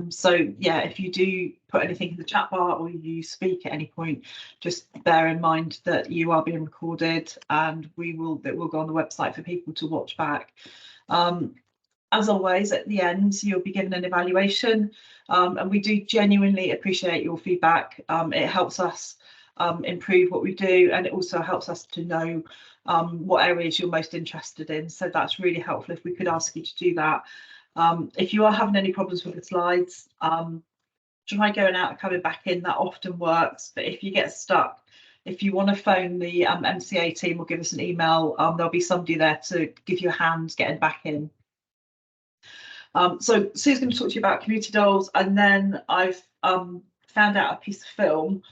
So yeah, if you do put anything in the chat bar or you speak at any point, just bear in mind that you are being recorded, and it will go on the website for people to watch back. As always, at the end, you'll be given an evaluation, and we do genuinely appreciate your feedback. It helps us improve what we do, and it also helps us to know what areas you're most interested in. So that's really helpful if we could ask you to do that. If you are having any problems with the slides, try going out and coming back in. That often works, but if you get stuck, if you want to phone the MCA team or give us an email, there'll be somebody there to give you a hand getting back in. So Sue's going to talk to you about community DoLS, and then I've found out a piece of film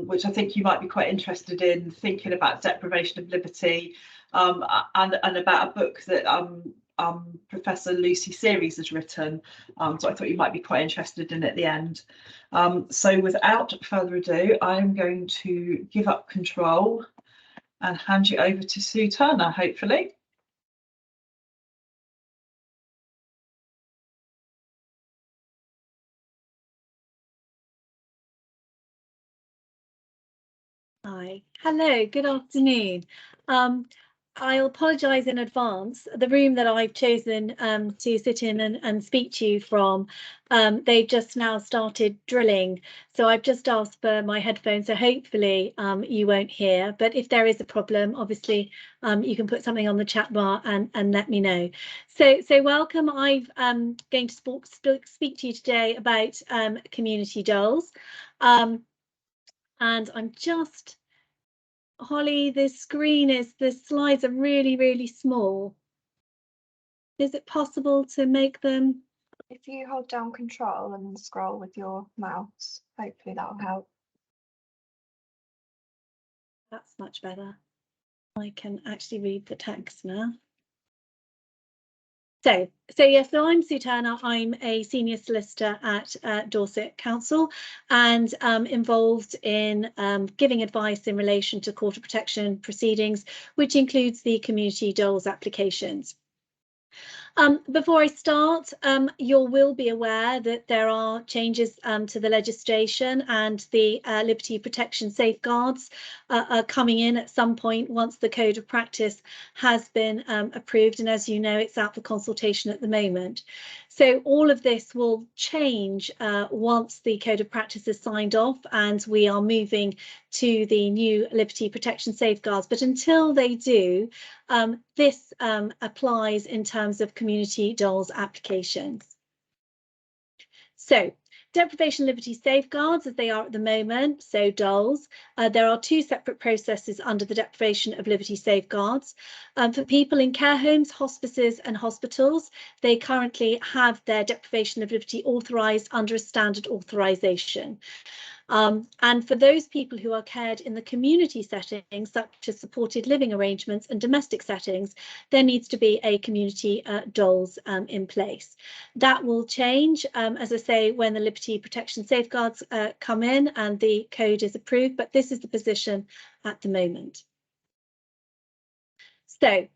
which I think you might be quite interested in, thinking about deprivation of liberty, and about a book that Professor Lucy Series has written. So I thought you might be quite interested in at the end. So without further ado, I'm going to give up control and hand you over to Sue Turner, hopefully. Hi, hello, good afternoon. I'll apologise in advance. The room that I've chosen to sit in and speak to you from, they've just now started drilling. So I've just asked for my headphones, so hopefully you won't hear. But if there is a problem, obviously you can put something on the chat bar and let me know. So welcome. I'm going to speak to you today about community DoLS. And I'm just, Holly, the slides are really, really small. Is it possible to make them? If you hold down control and scroll with your mouse, hopefully that will help. That's much better. I can actually read the text now. So I'm Sue Turner. I'm a senior solicitor at Dorset Council, and involved in giving advice in relation to Court of Protection proceedings, which includes the community DoLS applications. Before I start, you will be aware that there are changes to the legislation, and the liberty protection safeguards are coming in at some point once the Code of Practice has been approved. And as you know, it's out for consultation at the moment. So all of this will change once the Code of Practice is signed off and we are moving to the new liberty protection safeguards. But until they do, this applies in terms of community DoLS applications. So deprivation of liberty safeguards, as they are at the moment, so DoLS, there are two separate processes under the deprivation of liberty safeguards. For people in care homes, hospices and hospitals, they currently have their deprivation of liberty authorised under a standard authorisation. And for those people who are cared in the community settings, such as supported living arrangements and domestic settings, there needs to be a community DoLS in place. That will change, as I say, when the liberty protection safeguards come in and the code is approved, but this is the position at the moment. So,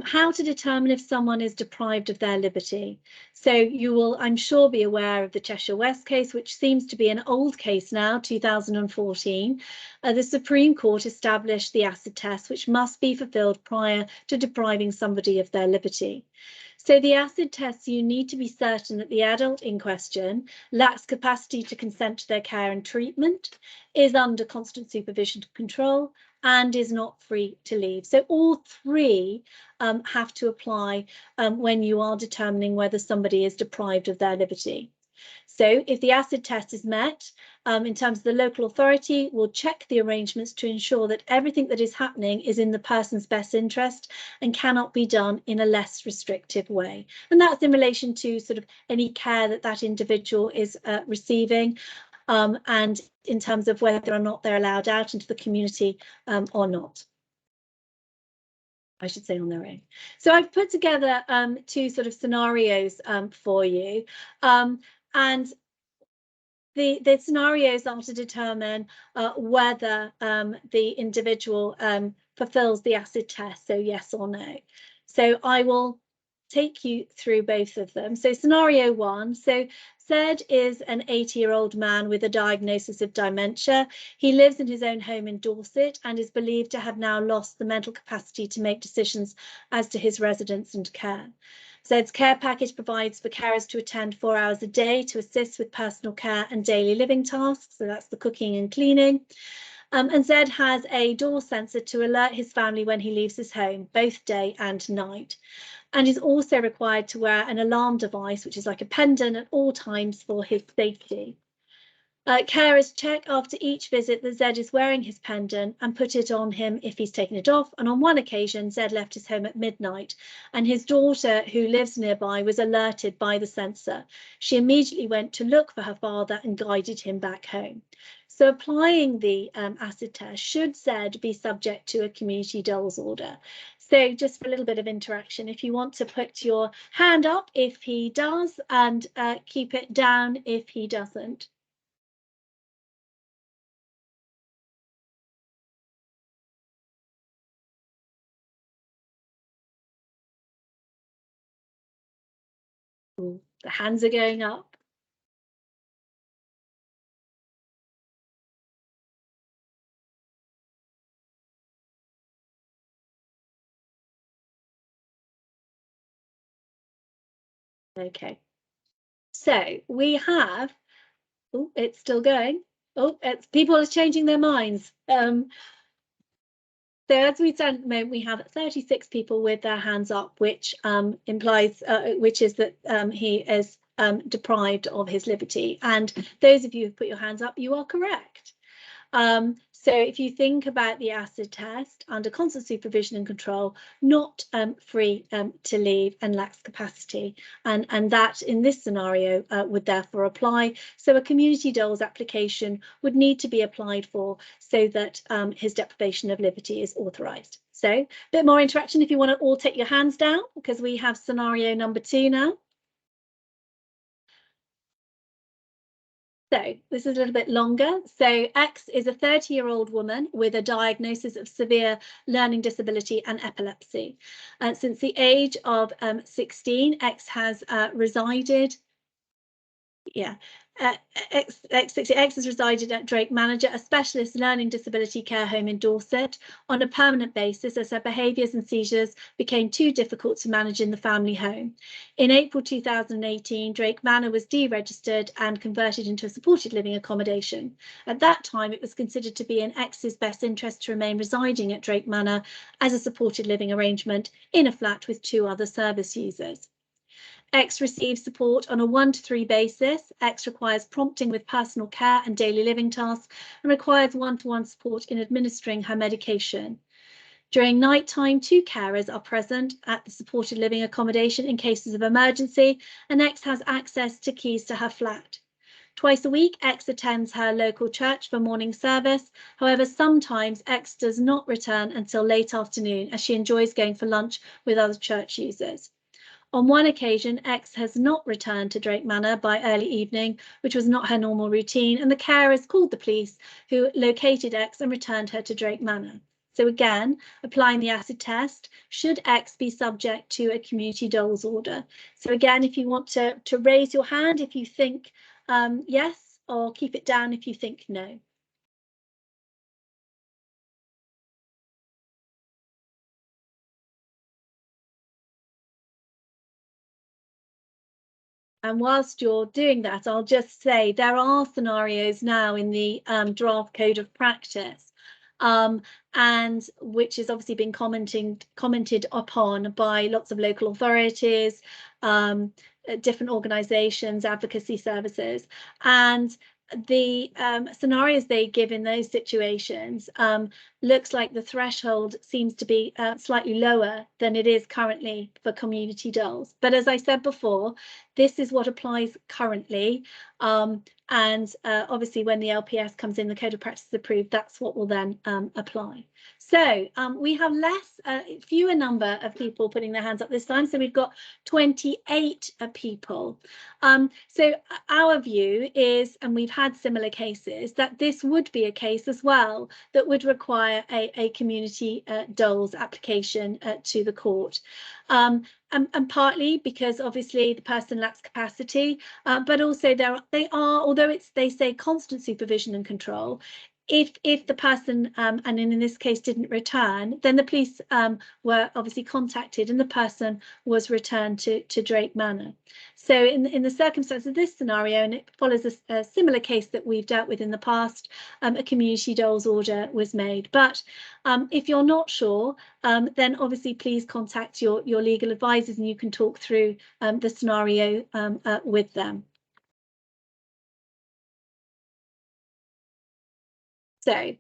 how to determine if someone is deprived of their liberty. So you will, I'm sure, be aware of the Cheshire West case, which seems to be an old case now, 2014. The Supreme Court established the acid test, which must be fulfilled prior to depriving somebody of their liberty. So the acid tests, you need to be certain that the adult in question lacks capacity to consent to their care and treatment, is under constant supervision and control, and is not free to leave. So all three have to apply when you are determining whether somebody is deprived of their liberty. So if the acid test is met, in terms of the local authority, will check the arrangements to ensure that everything that is happening is in the person's best interest and cannot be done in a less restrictive way. And that's in relation to sort of any care that that individual is receiving, and in terms of whether or not they're allowed out into the community or not. I should say on their own. So I've put together two sort of scenarios for you. And the scenarios are to determine whether the individual fulfills the acid test, so yes or no. So I will take you through both of them. So scenario one, so Zed is an 80-year-old man with a diagnosis of dementia. He lives in his own home in Dorset and is believed to have now lost the mental capacity to make decisions as to his residence and care. Zed's care package provides for carers to attend 4 hours a day to assist with personal care and daily living tasks. So that's the cooking and cleaning. And Zed has a door sensor to alert his family when he leaves his home, both day and night. And is also required to wear an alarm device, which is like a pendant at all times for his safety. Carers check after each visit that Zed is wearing his pendant and put it on him if he's taken it off. And on one occasion, Zed left his home at midnight and his daughter, who lives nearby, was alerted by the sensor. She immediately went to look for her father and guided him back home. So applying the acid test, should Zed be subject to a community DoLS order? So just for a little bit of interaction, if you want to put your hand up if he does and keep it down if he doesn't. Ooh, the hands are going up. Okay, so we have, oh, it's still going. Oh, it's people are changing their minds. So as we stand at the moment, we have 36 people with their hands up, which implies, which is that he is deprived of his liberty. And those of you who've put your hands up, you are correct. So if you think about the acid test under constant supervision and control, not free to leave and lacks capacity, and that in this scenario would therefore apply. So a community DoLS application would need to be applied for so that his deprivation of liberty is authorised. So a bit more interaction if you want to all take your hands down, because we have scenario number 2 now. So this is a little bit longer. So X is a 30-year-old woman with a diagnosis of severe learning disability and epilepsy. Since the age of 16, X has resided. X has resided at Drake Manager, a specialist learning disability care home in Dorset, on a permanent basis as her behaviours and seizures became too difficult to manage in the family home. In April 2018, Drake Manor was deregistered and converted into a supported living accommodation. At that time, it was considered to be in X's best interest to remain residing at Drake Manor as a supported living arrangement in a flat with 2 other service users. X receives support on a 1 to 3 basis. X requires prompting with personal care and daily living tasks and requires one-to-one support in administering her medication. During night time, 2 carers are present at the supported living accommodation in cases of emergency, and X has access to keys to her flat. Twice a week, X attends her local church for morning service. However, sometimes X does not return until late afternoon as she enjoys going for lunch with other church users. On one occasion, X has not returned to Drake Manor by early evening, which was not her normal routine, and the carers called the police, who located X and returned her to Drake Manor. So again, applying the acid test, should X be subject to a community DoLS order? So again, if you want to raise your hand if you think yes, or keep it down if you think no. And whilst you're doing that, I'll just say there are scenarios now in the draft code of practice, and which has obviously been commented upon by lots of local authorities, different organisations, advocacy services, and the scenarios they give in those situations looks like the threshold seems to be slightly lower than it is currently for community DoLS. But as I said before, this is what applies currently. And obviously when the LPS comes in, the Code of Practice is approved, that's what will then apply. So we have fewer number of people putting their hands up this time. So we've got 28 people. So our view is, and we've had similar cases, that this would be a case as well that would require a community DoLS application to the court. And partly because obviously the person lacks capacity, but also although they say constant supervision and control, if the person and in this case didn't return, then the police were obviously contacted and the person was returned to Drake Manor. So in the circumstances of this scenario, and it follows a similar case that we've dealt with in the past, a community DoLS order was made. But if you're not sure, then obviously please contact your legal advisors and you can talk through the scenario with them. So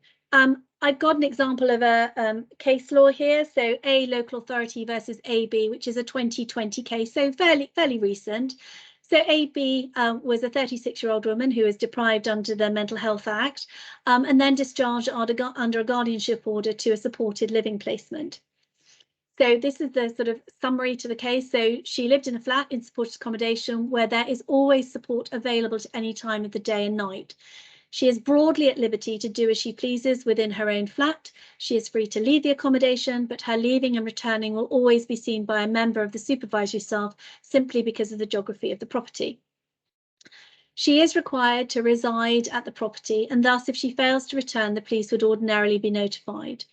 I've got an example of a case law here. So A local authority versus AB, which is a 2020 case, so fairly recent. So AB was a 36-year-old woman who was deprived under the Mental Health Act and then discharged under a guardianship order to a supported living placement. So this is the sort of summary to the case. So she lived in a flat in supported accommodation where there is always support available at any time of the day and night. She is broadly at liberty to do as she pleases within her own flat. She is free to leave the accommodation, but her leaving and returning will always be seen by a member of the supervisory staff simply because of the geography of the property. She is required to reside at the property, and thus if she fails to return, the police would ordinarily be notified.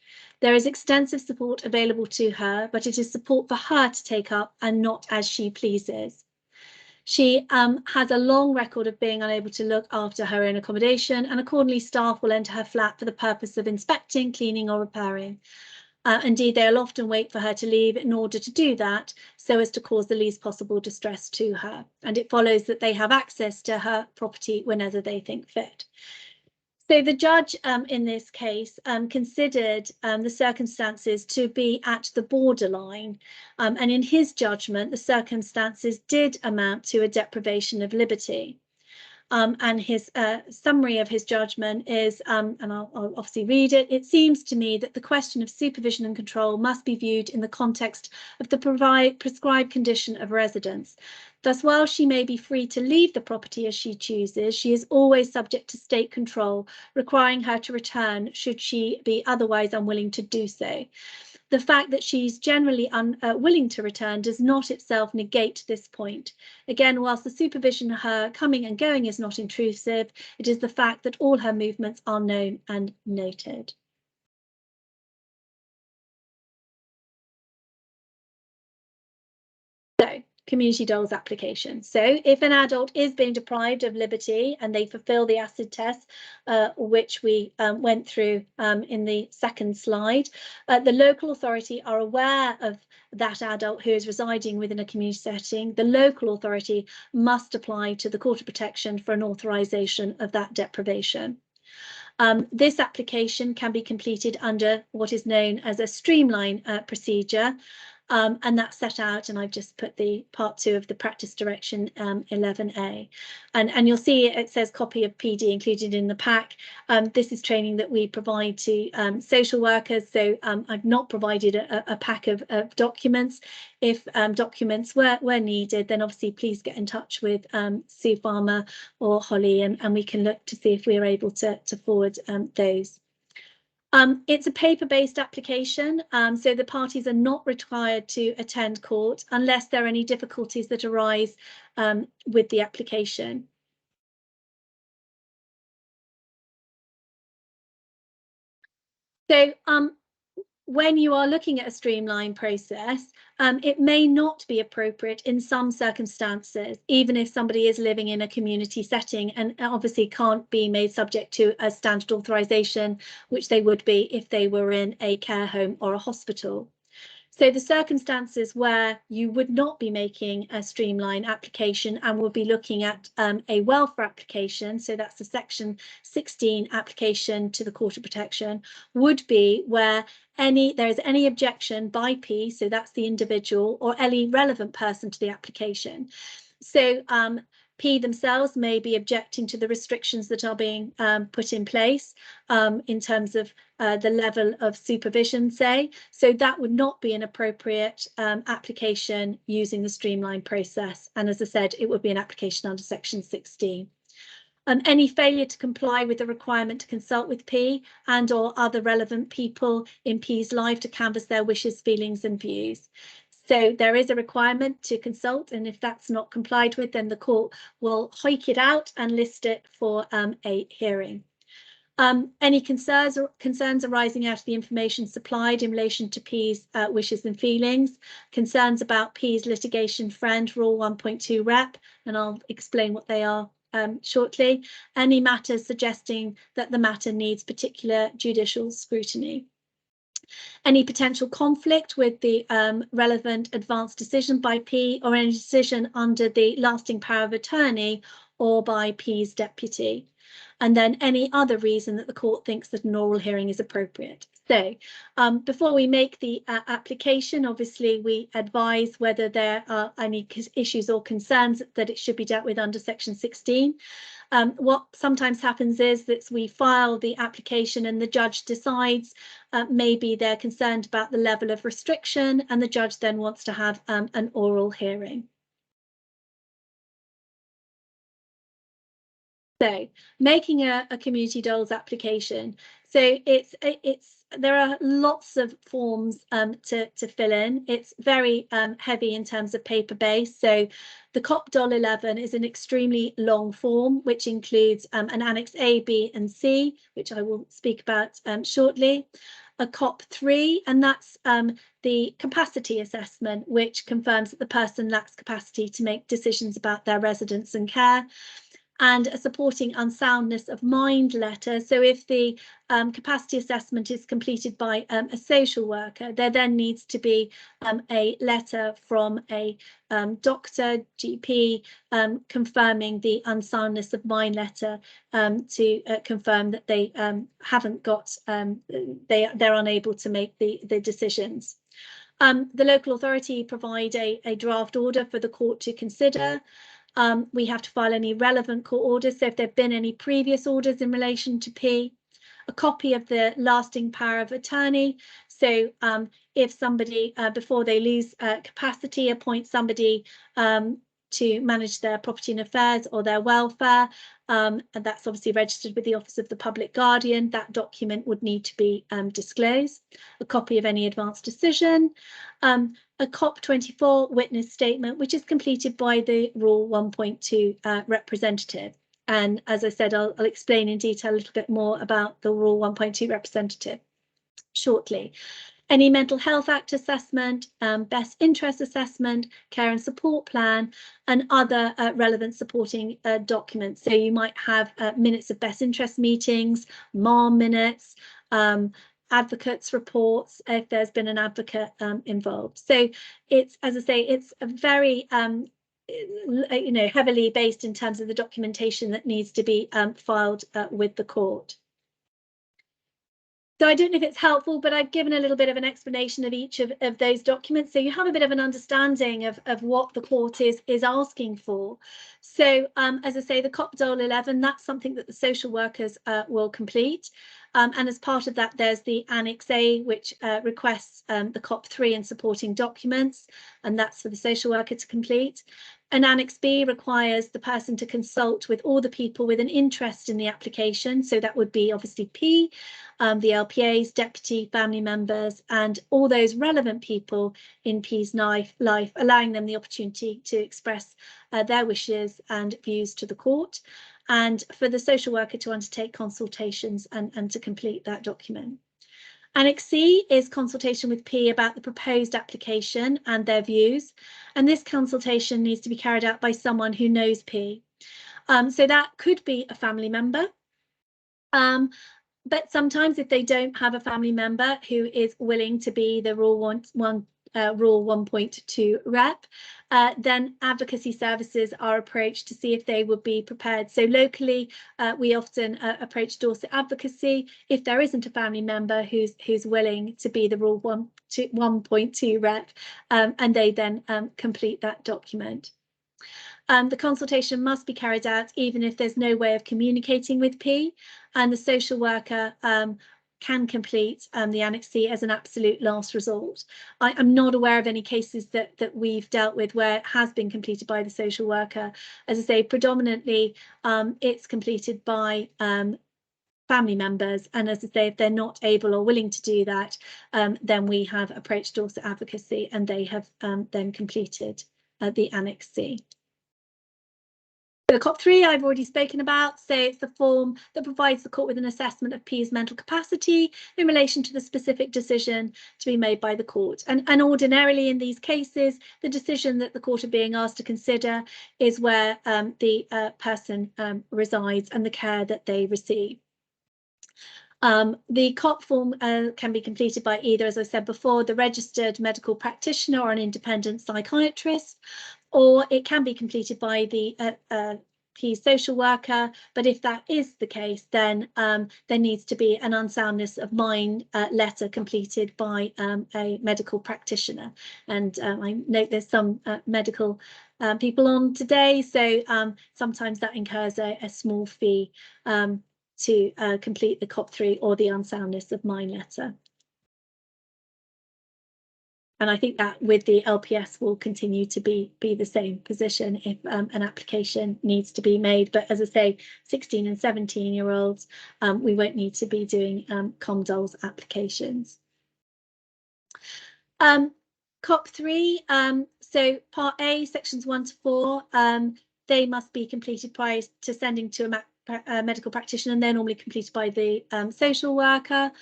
There is extensive support available to her, but it is support for her to take up and not as she pleases. She has a long record of being unable to look after her own accommodation, and accordingly staff will enter her flat for the purpose of inspecting, cleaning or repairing. Indeed, they'll often wait for her to leave in order to do that so as to cause the least possible distress to her. And it follows that they have access to her property whenever they think fit. So the judge in this case considered the circumstances to be at the borderline, and in his judgment, the circumstances did amount to a deprivation of liberty. And his summary of his judgment is, and I'll obviously read it, it seems to me that the question of supervision and control must be viewed in the context of the prescribed condition of residence. Thus, while she may be free to leave the property as she chooses, she is always subject to state control, requiring her to return should she be otherwise unwilling to do so. The fact that she's generally unwilling to return does not itself negate this point. Again, whilst the supervision of her coming and going is not intrusive, it is the fact that all her movements are known and noted. So, community DoLS application. So if an adult is being deprived of liberty and they fulfill the acid test, which we went through in the second slide, the local authority are aware of that adult who is residing within a community setting. The local authority must apply to the Court of Protection for an authorisation of that deprivation. This application can be completed under what is known as a streamline procedure. And that's set out, and I've just put the part 2 of the practice direction 11A. And you'll see it says copy of PD included in the pack. This is training that we provide to social workers. So I've not provided a pack of documents. If documents were needed, then obviously please get in touch with Sue Farmer or Holly, and we can look to see if we're able to forward those. It's a paper-based application, so the parties are not required to attend court unless there are any difficulties that arise with the application. So when you are looking at a streamlined process, it may not be appropriate in some circumstances, even if somebody is living in a community setting and obviously can't be made subject to a standard authorisation, which they would be if they were in a care home or a hospital. So the circumstances where you would not be making a streamline application and will be looking at a welfare application, so that's the Section 16 application to the Court of Protection, would be where there is any objection by P, so that's the individual, or any relevant person to the application. So P themselves may be objecting to the restrictions that are being put in place in terms of the level of supervision, say. So that would not be an appropriate application using the streamlined process. And as I said, it would be an application under Section 16. Any failure to comply with the requirement to consult with P and or other relevant people in P's life to canvass their wishes, feelings and views. So there is a requirement to consult, and if that's not complied with, then the court will hoik it out and list it for a hearing. Any concerns arising out of the information supplied in relation to P's wishes and feelings, concerns about P's litigation friend, Rule 1.2 rep, and I'll explain what they are shortly. Any matters suggesting that the matter needs particular judicial scrutiny. Any potential conflict with the relevant advance decision by P, or any decision under the lasting power of attorney or by P's deputy. And then any other reason that the court thinks that an oral hearing is appropriate. So before we make the application, obviously we advise whether there are any issues or concerns that it should be dealt with under section 16. What sometimes happens is that we file the application and the judge decides maybe they're concerned about the level of restriction, and the judge then wants to have an oral hearing. So making a community DoLS application. So there are lots of forms to fill in. It's very heavy in terms of paper base. So the COP DOL 11 is an extremely long form, which includes an Annex A, B and C, which I will speak about shortly. A COP 3, and that's the capacity assessment, which confirms that the person lacks capacity to make decisions about their residence and care. And a supporting unsoundness of mind letter. So if the capacity assessment is completed by a social worker, there then needs to be a letter from a doctor, GP, confirming the unsoundness of mind letter to confirm that they haven't got, they're unable to make the decisions. The local authority provide a draft order for the court to consider. We have to file any relevant court orders, so if there have been any previous orders in relation to P, a copy of the lasting power of attorney. So if somebody, before they lose capacity, appoint somebody to manage their property and affairs or their welfare, and that's obviously registered with the Office of the Public Guardian, that document would need to be disclosed. A copy of any advance decision. A COP 24 witness statement, which is completed by the Rule 1.2 representative. And as I said, I'll explain in detail a little bit more about the Rule 1.2 representative shortly. Any mental health act assessment, best interest assessment, care and support plan, and other relevant supporting documents. So you might have minutes of best interest meetings, MARM minutes, advocates reports if there's been an advocate involved. So it's, as I say, it's a very heavily based in terms of the documentation that needs to be filed with the court. So I don't know if it's helpful, but I've given a little bit of an explanation of each of those documents, so you have a bit of an understanding of what the court is asking for. So as I say, the COP DOL 11, that's something that the social workers will complete. And as part of that, there's the Annex A, which requests the COP 3 and supporting documents, and that's for the social worker to complete. An Annex B requires the person to consult with all the people with an interest in the application. So that would be obviously P, the LPAs, deputy, family members, and all those relevant people in P's life, allowing them the opportunity to express their wishes and views to the court, and for the social worker to undertake consultations and to complete that document. Annex C is consultation with P about the proposed application and their views, and this consultation needs to be carried out by someone who knows P. So that could be a family member, but sometimes if they don't have a family member who is willing to be the Rule 1.2 rep, then advocacy services are approached to see if they would be prepared. So locally, we often approach Dorset Advocacy if there isn't a family member who's willing to be the Rule 1.2 rep, and they then complete that document. The consultation must be carried out even if there's no way of communicating with P, and the social worker can complete the Annex C as an absolute last resort. I'm not aware of any cases that we've dealt with where it has been completed by the social worker. As I say, predominantly it's completed by family members, and as I say, if they're not able or willing to do that, then we have approached Dorset Advocacy, and they have then completed the Annex C. The COP3 I've already spoken about, so it's the form that provides the court with an assessment of P's mental capacity in relation to the specific decision to be made by the court. And ordinarily in these cases, the decision that the court are being asked to consider is where the person resides and the care that they receive. The COP form can be completed by either, as I said before, the registered medical practitioner or an independent psychiatrist, or it can be completed by the P social worker. But if that is the case, then there needs to be an unsoundness of mind letter completed by a medical practitioner. And I note there's some medical people on today, so sometimes that incurs a small fee to complete the COP3 or the unsoundness of mind letter. And I think that with the LPS will continue to be the same position if an application needs to be made. But as I say, 16 and 17-year-olds, we won't need to be doing ComDoLS applications. COP3, so Part A, sections 1 to 4, they must be completed prior to sending to a medical practitioner, and they're normally completed by the social worker.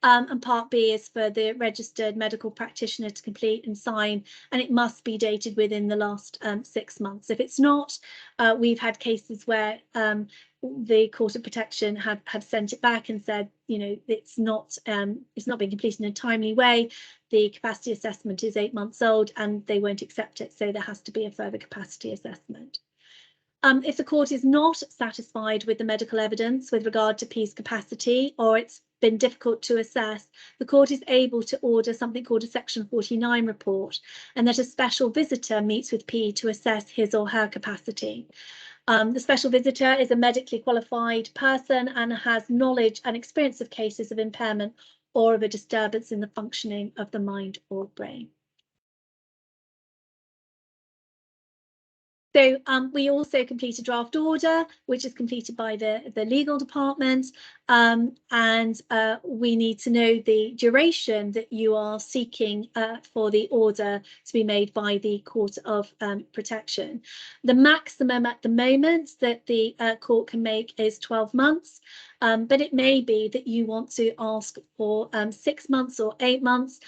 And Part B is for the registered medical practitioner to complete and sign, and it must be dated within the last 6 months. If it's not, we've had cases where the Court of Protection have sent it back and said, you know, it's not being completed in a timely way. The capacity assessment is 8 months old and they won't accept it, so there has to be a further capacity assessment. If the court is not satisfied with the medical evidence with regard to P's capacity, or it's been difficult to assess, the court is able to order something called a Section 49 report, and that a special visitor meets with P to assess his or her capacity. The special visitor is a medically qualified person and has knowledge and experience of cases of impairment or of a disturbance in the functioning of the mind or brain. So we also complete a draft order, which is completed by the legal department, and we need to know the duration that you are seeking for the order to be made by the Court of Protection. The maximum at the moment that the court can make is 12 months, but it may be that you want to ask for 6 months or 8 months.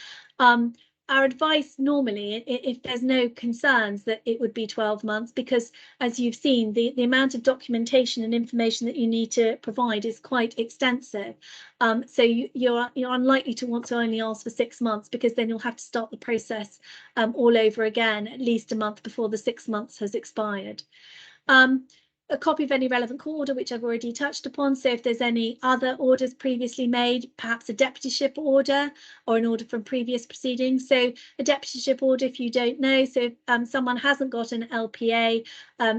Our advice normally, if there's no concerns, that it would be 12 months, because as you've seen, the amount of documentation and information that you need to provide is quite extensive. So you're unlikely to want to only ask for 6 months, because then you'll have to start the process all over again, at least a month before the 6 months has expired. A copy of any relevant court order, which I've already touched upon. So if there's any other orders previously made, perhaps a deputyship order or an order from previous proceedings. So a deputyship order, if you don't know, so if someone hasn't got an LPA,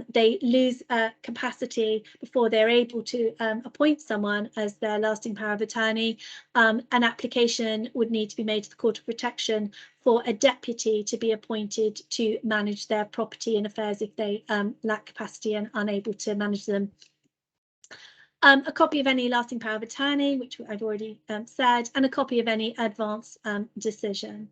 they lose capacity before they're able to appoint someone as their lasting power of attorney. An application would need to be made to the Court of Protection for a deputy to be appointed to manage their property and affairs if they lack capacity and unable to manage them. A copy of any lasting power of attorney, which I've already said, and a copy of any advance decision.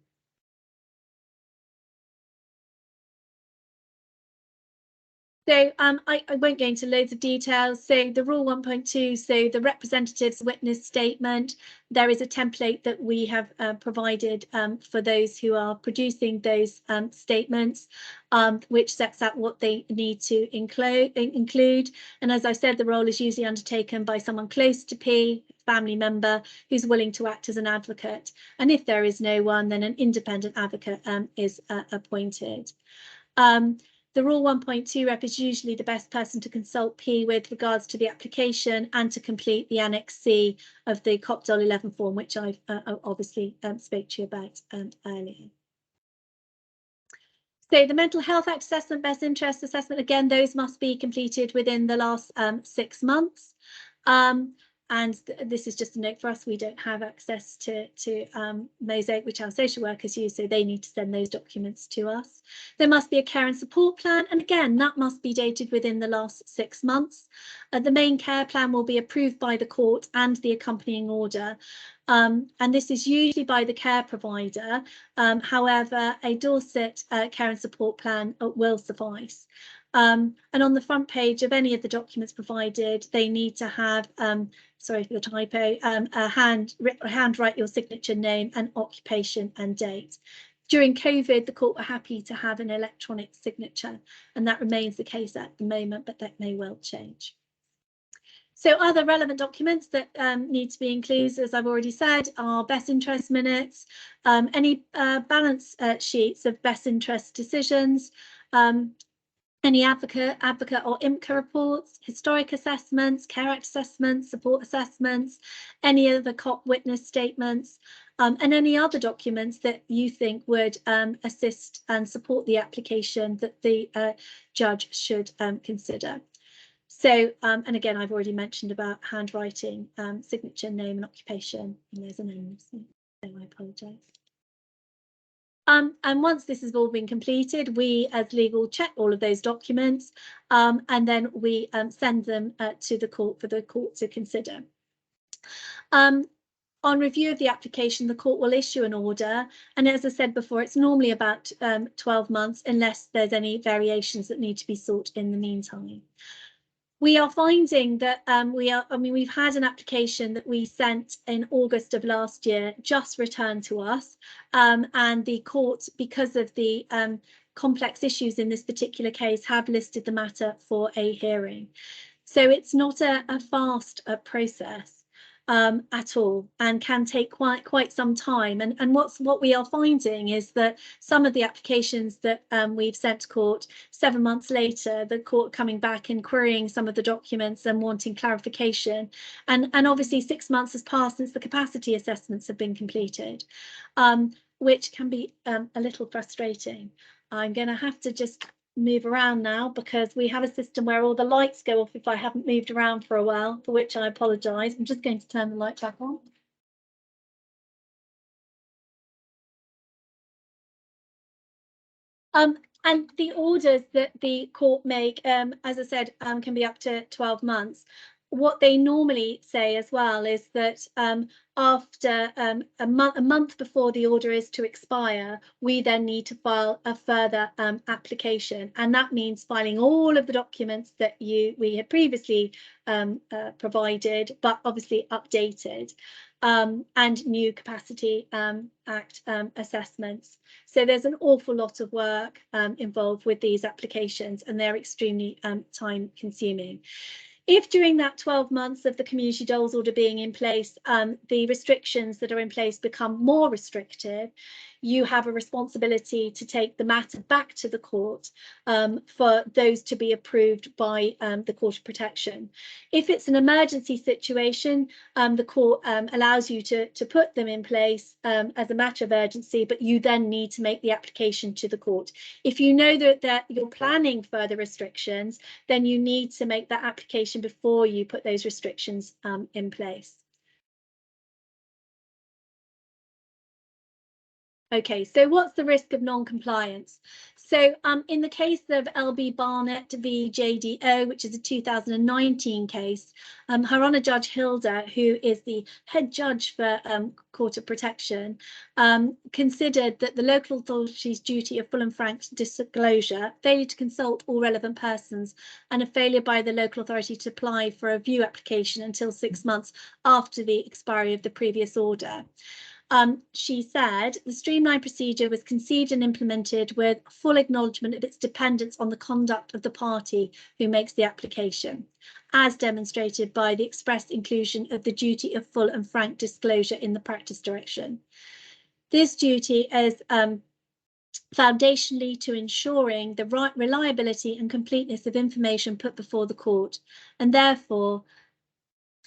So I won't go into loads of details. So the Rule 1.2, so the representative's witness statement, there is a template that we have provided for those who are producing those statements, which sets out what they need to include. And as I said, the role is usually undertaken by someone close to P, family member, who's willing to act as an advocate. And if there is no one, then an independent advocate is appointed. The Rule 1.2 rep is usually the best person to consult P with regards to the application and to complete the Annex C of the COP-DOL 11 form, which I've obviously spoke to you about earlier. So the Mental Health Act assessment, best interest assessment, again, those must be completed within the last 6 months. this is just a note for us, we don't have access to Mosaic, which our social workers use, so they need to send those documents to us. There must be a care and support plan, and again, that must be dated within the last 6 months. The main care plan will be approved by the court and the accompanying order. And this is usually by the care provider. However, a Dorset care and support plan will suffice. And on the front page of any of the documents provided, they need to have, sorry for the typo, handwrite your signature, name and occupation and date. During COVID, the court were happy to have an electronic signature, and that remains the case at the moment, but that may well change. So other relevant documents that need to be included, as I've already said, are best interest minutes, any balance sheets of best interest decisions, any advocate or IMCA reports, historic assessments, Care Act assessments, support assessments, any other COP witness statements, and any other documents that you think would assist and support the application that the judge should consider. So, and again, I've already mentioned about handwriting, signature, name and occupation, and there's an N missing, so I apologise. And once this has all been completed, we as legal check all of those documents, and then we send them to the court for the court to consider. On review of the application, the court will issue an order, and as I said before, it's normally about 12 months unless there's any variations that need to be sought in the meantime. We are finding that we've had an application that we sent in August of last year just returned to us, and the court, because of the complex issues in this particular case, have listed the matter for a hearing. So it's not a fast process at all, and can take quite some time. And what we are finding is that some of the applications that we've sent to court 7 months later, the court coming back and querying some of the documents and wanting clarification. And obviously 6 months has passed since the capacity assessments have been completed, which can be a little frustrating. I'm going to have to just move around now because we have a system where all the lights go off if I haven't moved around for a while, for which I apologise. I'm just going to turn the light back on. And the orders that the court make, as I said, can be up to 12 months. What they normally say as well is that after a month before the order is to expire, we then need to file a further application, and that means filing all of the documents that we had previously provided, but obviously updated, and new Capacity Act assessments. So there's an awful lot of work involved with these applications, and they're extremely time consuming. If during that 12 months of the community DoLS order being in place, the restrictions that are in place become more restrictive, you have a responsibility to take the matter back to the court for those to be approved by the Court of Protection. If it's an emergency situation, the court allows you to put them in place as a matter of urgency, but you then need to make the application to the court. If you know that you're planning further restrictions, then you need to make that application before you put those restrictions in place. Okay, so what's the risk of non-compliance? So in the case of LB Barnett v JDO, which is a 2019 case, Her Honour Judge Hilda, who is the head judge for Court of Protection, considered that the local authority's duty of full and frank disclosure, failure to consult all relevant persons, and a failure by the local authority to apply for a review application until 6 months after the expiry of the previous order. She said the streamlined procedure was conceived and implemented with full acknowledgement of its dependence on the conduct of the party who makes the application, as demonstrated by the express inclusion of the duty of full and frank disclosure in the practice direction. This duty is foundationally to ensuring the right reliability and completeness of information put before the court, and therefore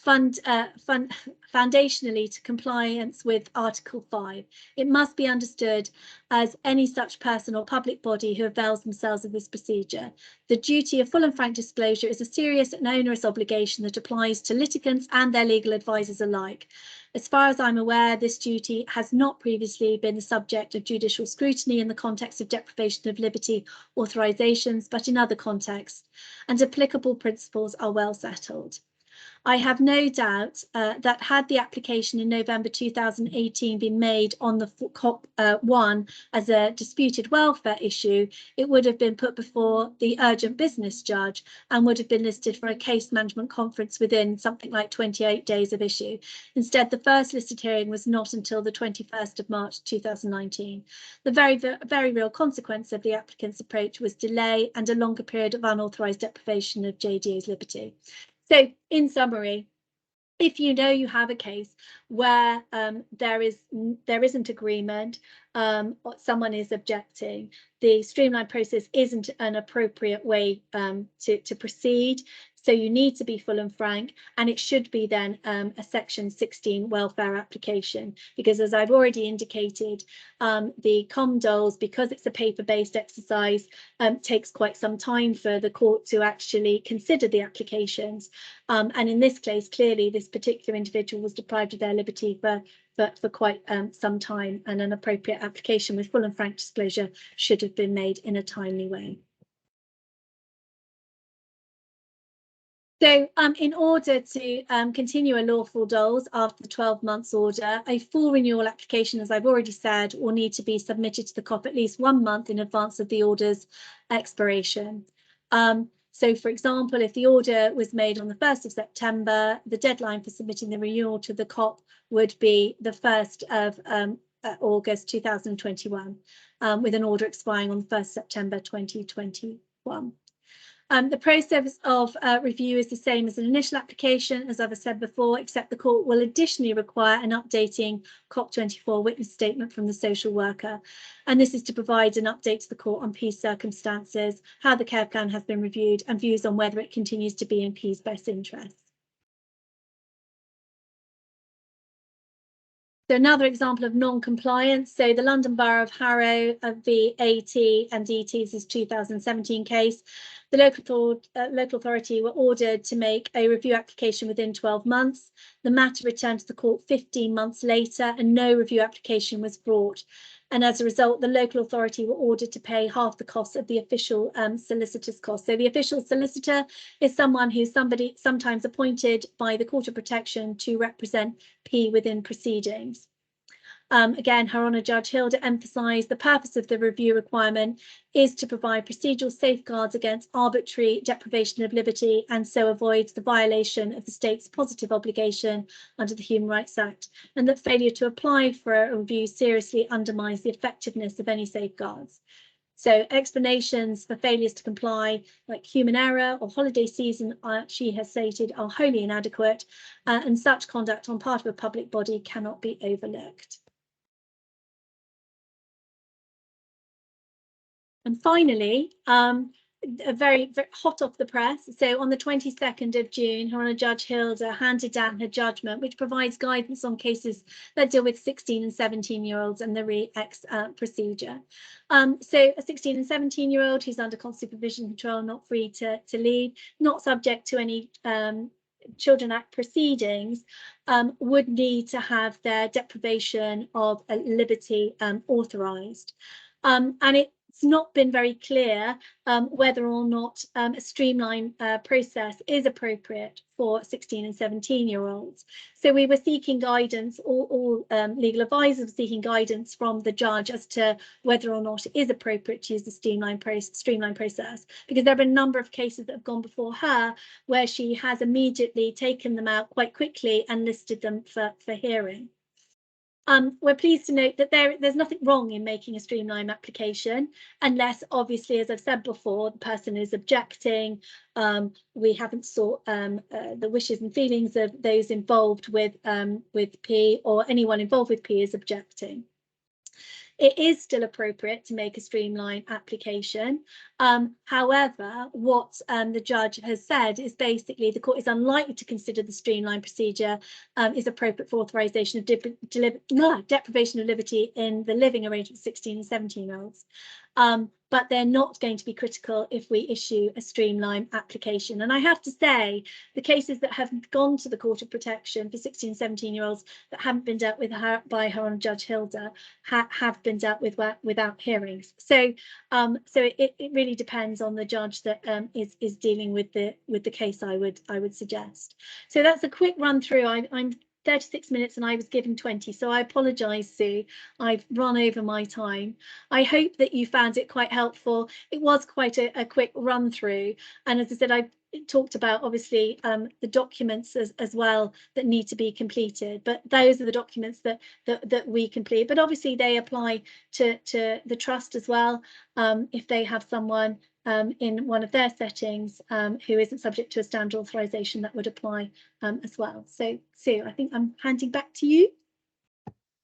foundationally to compliance with Article 5. It must be understood as any such person or public body who avails themselves of this procedure. The duty of full and frank disclosure is a serious and onerous obligation that applies to litigants and their legal advisors alike. As far as I'm aware, this duty has not previously been the subject of judicial scrutiny in the context of deprivation of liberty authorisations, but in other contexts, and applicable principles are well settled. I have no doubt that had the application in November 2018 been made on the COP1 as a disputed welfare issue, it would have been put before the urgent business judge and would have been listed for a case management conference within something like 28 days of issue. Instead, the first listed hearing was not until the 21st of March 2019. The very real consequence of the applicant's approach was delay and a longer period of unauthorised deprivation of JDA's liberty. So, in summary, if you know you have a case where there isn't agreement, someone is objecting, the streamlined process isn't an appropriate way to proceed. So you need to be full and frank, and it should be then a Section 16 welfare application, because as I've already indicated, the ComDoLS, because it's a paper-based exercise, takes quite some time for the court to actually consider the applications. And in this case, clearly, this particular individual was deprived of their liberty for quite some time, and an appropriate application with full and frank disclosure should have been made in a timely way. So in order to continue a lawful DoLS after the 12 months order, a full renewal application, as I've already said, will need to be submitted to the COP at least 1 month in advance of the order's expiration. So, for example, if the order was made on the 1st of September, the deadline for submitting the renewal to the COP would be the 1st of August 2021, with an order expiring on the 1st September 2021. The process of review is the same as an initial application, as I've said before, except the court will additionally require an updating COP24 witness statement from the social worker. And this is to provide an update to the court on P's circumstances, how the care plan has been reviewed, and views on whether it continues to be in P's best interests. So another example of non-compliance. So the London Borough of Harrow v AT and DT's 2017 case. The local authority were ordered to make a review application within 12 months. The matter returned to the court 15 months later and no review application was brought. And as a result, the local authority were ordered to pay half the cost of the official solicitor's cost. So the official solicitor is someone who's sometimes appointed by the Court of Protection to represent P within proceedings. Again, Her Honour Judge Hilda emphasised the purpose of the review requirement is to provide procedural safeguards against arbitrary deprivation of liberty and so avoids the violation of the state's positive obligation under the Human Rights Act, and that failure to apply for a review seriously undermines the effectiveness of any safeguards. So explanations for failures to comply, like human error or holiday season, she has stated, are wholly inadequate, and such conduct on part of a public body cannot be overlooked. And finally, very hot off the press. So on the 22nd of June, Her Honour Judge Hilda handed down her judgment, which provides guidance on cases that deal with 16 and 17-year-olds and the re-ex procedure. So a 16 and 17-year-old who's under constant supervision control, not free to leave, not subject to any Children Act proceedings, would need to have their deprivation of liberty authorised. And it's not been very clear whether or not a streamlined process is appropriate for 16 and 17-year-olds. So we were seeking guidance, all legal advisors were seeking guidance from the judge as to whether or not it is appropriate to use the streamlined process, because there have been a number of cases that have gone before her where she has immediately taken them out quite quickly and listed them for hearing. We're pleased to note that there's nothing wrong in making a streamlined application, unless, obviously, as I've said before, the person is objecting. We haven't sought the wishes and feelings of those involved with P, or anyone involved with P is objecting. it is still appropriate to make a streamlined application. However, what the judge has said is basically the court is unlikely to consider the streamlined procedure is appropriate for authorisation of deprivation of liberty in the living arrangement of 16 and 17-year-olds. But they're not going to be critical if we issue a streamlined application. And I have to say, the cases that have gone to the Court of Protection for 16 and 17-year-olds that haven't been dealt with by her on Judge Hilda have been dealt with without hearings. So it really depends on the judge that is dealing with the case, I would suggest. So that's a quick run through. I'm 36 minutes and I was given 20, so I apologise, Sue. I've run over my time. I hope that you found it quite helpful. It was quite a quick run through, and as I said, I talked about obviously the documents as well that need to be completed, but those are the documents that we complete. But obviously they apply to the trust as well, if they have someone in one of their settings who isn't subject to a standard authorisation, that would apply as well. So Sue, I think I'm handing back to you.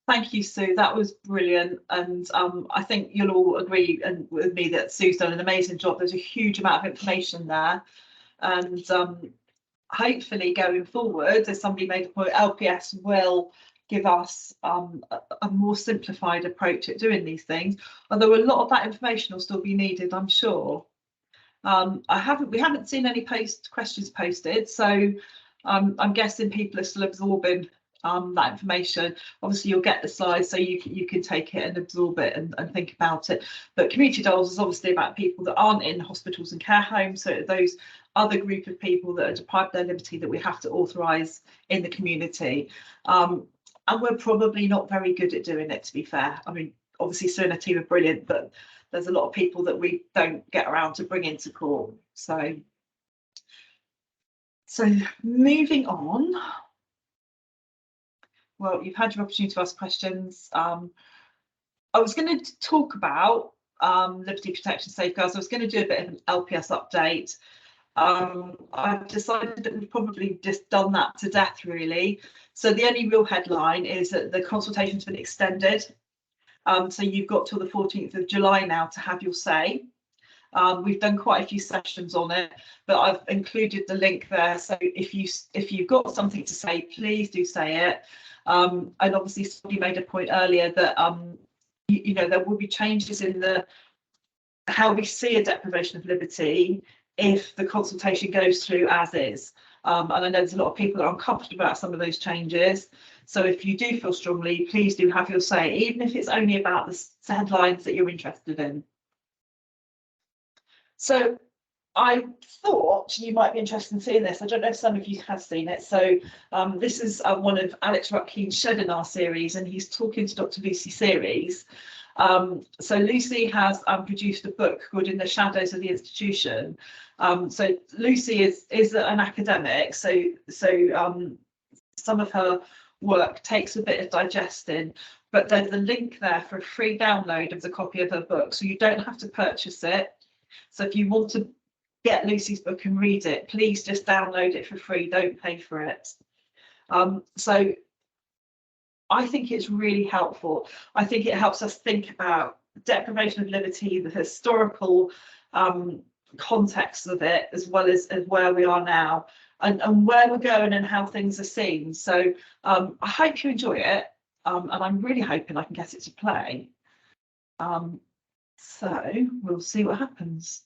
Thank you, Sue. That was brilliant, and I think you'll all agree with me that Sue's done an amazing job. There's a huge amount of information there, and hopefully going forward, as somebody made a point, LPS will give us a more simplified approach at doing these things, although a lot of that information will still be needed, I'm sure. We haven't seen any questions posted, so I'm guessing people are still absorbing that information. Obviously you'll get the slides, so you can take it and absorb it and think about it. But community DoLS is obviously about people that aren't in hospitals and care homes, so those other group of people that are deprived of their liberty that we have to authorise in the community. And we're probably not very good at doing it, to be fair. I mean, obviously Sue and her team are brilliant, but there's a lot of people that we don't get around to bring into court. So moving on. Well, you've had your opportunity to ask questions. I was going to talk about liberty protection safeguards. I was going to do a bit of an LPS update. I've decided that we've probably just done that to death, really. So the only real headline is that the consultation's been extended. So you've got till the 14th of July now to have your say. We've done quite a few sessions on it, but I've included the link there. So if you've got something to say, please do say it. And obviously somebody made a point earlier that you know, there will be changes in how we see a deprivation of liberty if the consultation goes through as is. And I know there's a lot of people that are uncomfortable about some of those changes. So if you do feel strongly, please do have your say, even if it's only about the headlines that you're interested in. So I thought you might be interested in seeing this. I don't know if some of you have seen it. So this is one of Alex Rutkleen's Shedinar series, and he's talking to Dr. Lucy Series. So Lucy has produced a book called In the Shadows of the Institution. So Lucy is an academic, so some of her work takes a bit of digesting, but there's a link there for a free download of the copy of her book, so you don't have to purchase it. So if you want to get Lucy's book and read it, please just download it for free, don't pay for it. So I think it's really helpful. I think it helps us think about deprivation of liberty, the historical context of it, as well as where we are now and where we're going and how things are seen. So I hope you enjoy it, and I'm really hoping I can get it to play. So we'll see what happens.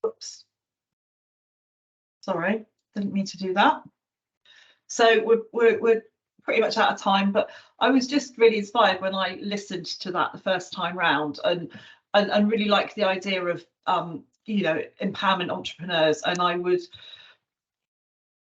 Oops. Sorry, didn't mean to do that. So we're pretty much out of time, but I was just really inspired when I listened to that the first time round, and really like the idea of you know, empowerment entrepreneurs. And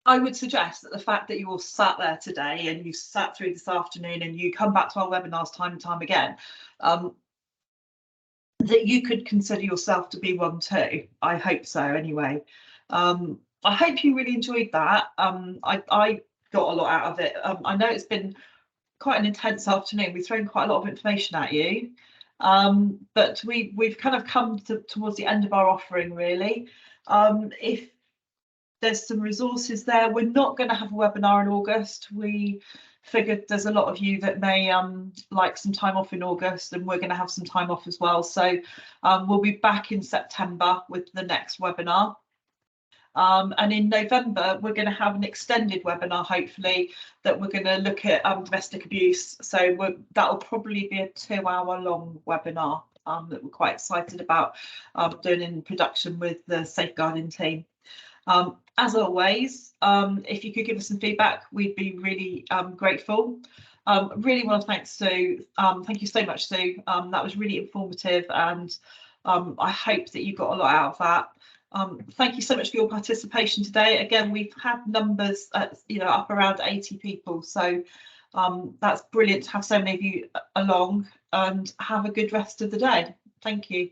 I would suggest that the fact that you all sat there today and you sat through this afternoon and you come back to our webinars time and time again, that you could consider yourself to be one too. I hope so anyway. I hope you really enjoyed that. I got a lot out of it. I know it's been quite an intense afternoon. We've thrown quite a lot of information at you, but we've kind of come towards the end of our offering really. If there's some resources there, we're not going to have a webinar in August. We figured there's a lot of you that may like some time off in August, and we're going to have some time off as well. So we'll be back in September with the next webinar. And in November, we're going to have an extended webinar, hopefully, that we're going to look at domestic abuse. So that'll probably be a 2-hour long webinar that we're quite excited about doing in production with the safeguarding team. As always, if you could give us some feedback, we'd be really grateful. Really want to thank Sue. Thank you so much, Sue. That was really informative, and I hope that you got a lot out of that. Thank you so much for your participation today. Again, we've had numbers you know, up around 80 people, so that's brilliant to have so many of you along, and have a good rest of the day. Thank you.